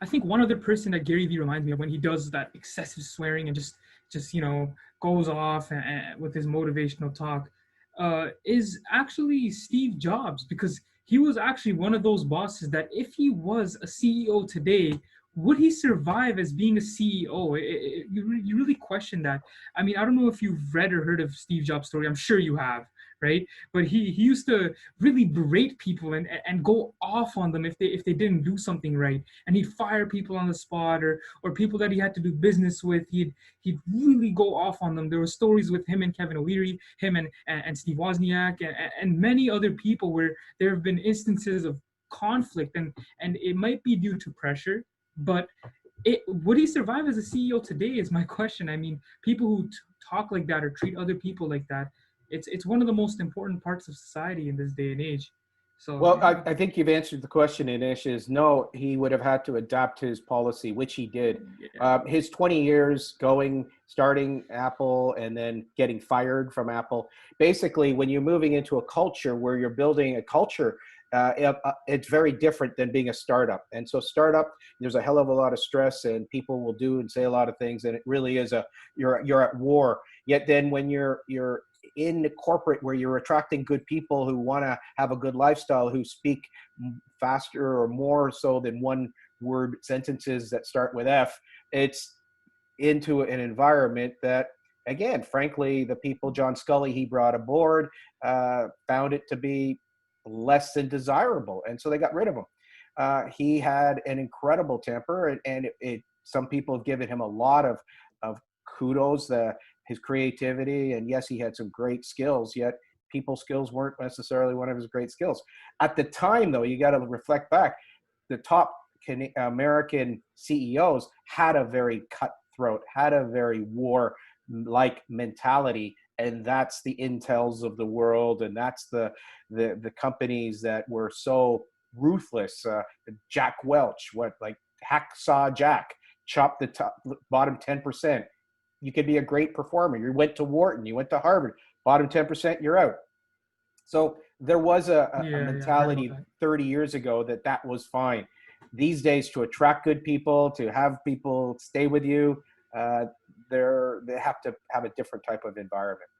I think one other person that Gary Vee reminds me of when he does that excessive swearing and just goes off with his motivational talk is actually Steve Jobs, because he was actually one of those bosses that if he was a CEO today, would he survive as being a CEO? You really question that. I mean, I don't know if you've read or heard of Steve Jobs' story. I'm sure you have, right? But he used to really berate people and go off on them if they didn't do something right, and he'd fire people on the spot, or people that he had to do business with. He'd really go off on them. There were stories with him and Kevin O'Leary, him and Steve Wozniak, and many other people where there have been instances of conflict, and it might be due to pressure, but would he survive as a CEO today is my question. I mean, people who talk like that or treat other people like that, it's one of the most important parts of society in this day and age. So Well, I think you've answered the question, Anish, is no, he would have had to adapt his policy, which he did. yeah, His 20 years going, starting Apple and then getting fired from Apple. Basically, when you're moving into a culture where you're building a culture, it's very different than being a startup. And so startup, there's a hell of a lot of stress and people will do and say a lot of things. And it really is you're at war. Yet then when you're in the corporate where you're attracting good people who want to have a good lifestyle, who speak faster or more so than one word sentences that start with F, it's into an environment that, again, frankly, the people John Scully he brought aboard found it to be less than desirable, and so they got rid of him. He had an incredible temper, and some people have given him a lot of kudos. His creativity, and yes, he had some great skills, yet people skills weren't necessarily one of his great skills. At the time, though, you got to reflect back, the top American CEOs had a very cutthroat, had a very war-like mentality, and that's the Intels of the world, and that's the companies that were so ruthless. Jack Welch, like Hacksaw Jack, chopped the bottom 10%. You could be a great performer. You went to Wharton, you went to Harvard, bottom 10%, you're out. So there was a yeah, I heard about mentality that. 30 years ago that was fine. These days, to attract good people, to have people stay with you, they have to have a different type of environment.